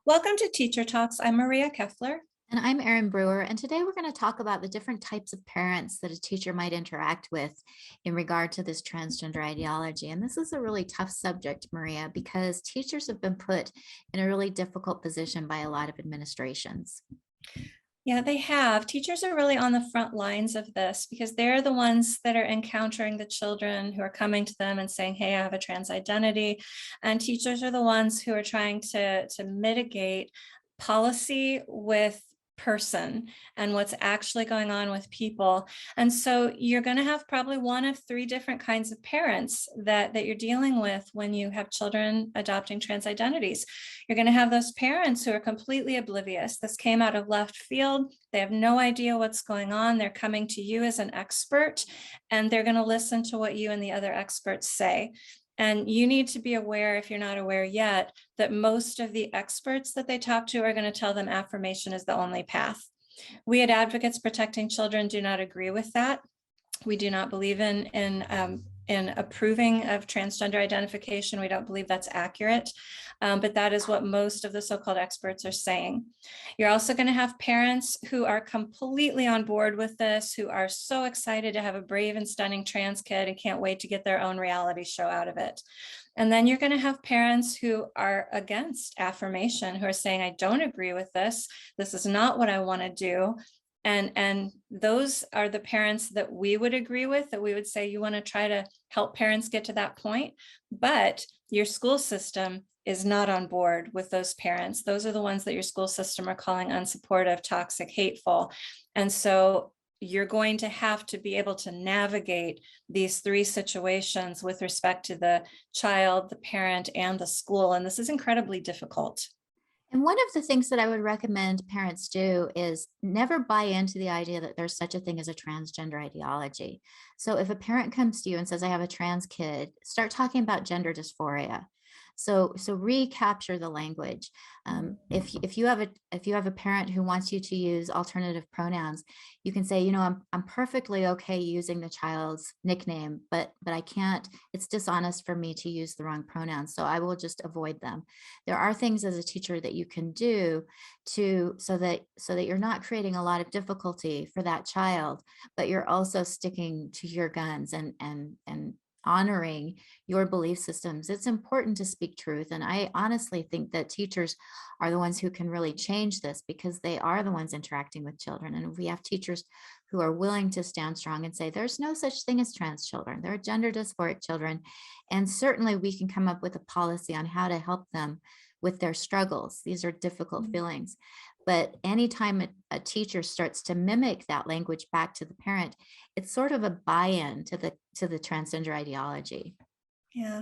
Welcome to Teacher Talks. I'm Maria Keffler. And I'm Erin Brewer, and today we're going to talk about the different types of parents that a teacher might interact with in regard to this transgender ideology. And this is a really tough subject, Maria, because teachers have been put in a really difficult position by a lot of administrations. Yeah, they have. Teachers are really on the front lines of this because they're the ones that are encountering the children who are coming to them and saying, hey, I have a trans identity. And teachers are the ones who are trying to mitigate policy with person and what's actually going on with people. And so you're going to have probably one of three different kinds of parents that you're dealing with when you have children adopting trans identities. You're going to have those parents who are completely oblivious. This came out of left field. They have no idea what's going on. They're coming to you as an expert, and they're going to listen to what you and the other experts say. And you need to be aware, if you're not aware yet, that most of the experts that they talk to are going to tell them affirmation is the only path. We at Advocates Protecting Children do not agree with that. We do not believe in approving of transgender identification. We don't believe that's accurate, but that is what most of the so-called experts are saying. You're also going to have parents who are completely on board with this, who are so excited to have a brave and stunning trans kid and can't wait to get their own reality show out of it. And then you're going to have parents who are against affirmation, who are saying, I don't agree with this. This is not what I want to do. And those are the parents that we would agree with, that we would say you want to try to help parents get to that point, but your school system is not on board with those parents. Those are the ones that your school system are calling unsupportive, toxic, hateful. And so you're going to have to be able to navigate these three situations with respect to the child, the parent, and the school. And this is incredibly difficult. And one of the things that I would recommend parents do is never buy into the idea that there's such a thing as a transgender ideology. So if a parent comes to you and says, I have a trans kid, start talking about gender dysphoria. So recapture the language. If you have a parent who wants you to use alternative pronouns, you can say, I'm perfectly okay using the child's nickname, but I can't. It's dishonest for me to use the wrong pronouns, so I will just avoid them. There are things as a teacher that you can do so that you're not creating a lot of difficulty for that child, but you're also sticking to your guns and honoring your belief systems. It's important to speak truth. And I honestly think that teachers are the ones who can really change this because they are the ones interacting with children. And if we have teachers who are willing to stand strong and say, there's no such thing as trans children, there are gender dysphoric children. And certainly we can come up with a policy on how to help them with their struggles. These are difficult feelings. But anytime a teacher starts to mimic that language back to the parent, it's sort of a buy-in to the transgender ideology. Yeah.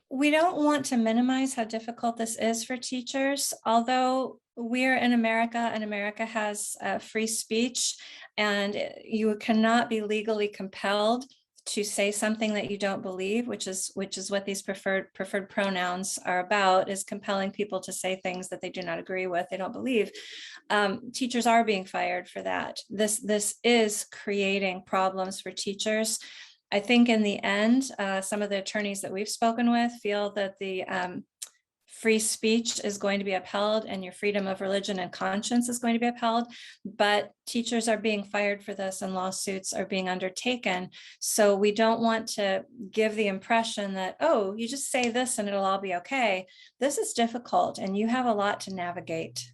We don't want to minimize how difficult this is for teachers, although we're in America and America has free speech, and you cannot be legally compelled to say something that you don't believe, which is what these preferred pronouns are about, is compelling people to say things that they do not agree with, they don't believe. Teachers are being fired for that. This is creating problems for teachers. I think in the end, some of the attorneys that we've spoken with feel that the free speech is going to be upheld and your freedom of religion and conscience is going to be upheld, but teachers are being fired for this and lawsuits are being undertaken. So we don't want to give the impression that, oh, you just say this and it'll all be okay. This is difficult and you have a lot to navigate.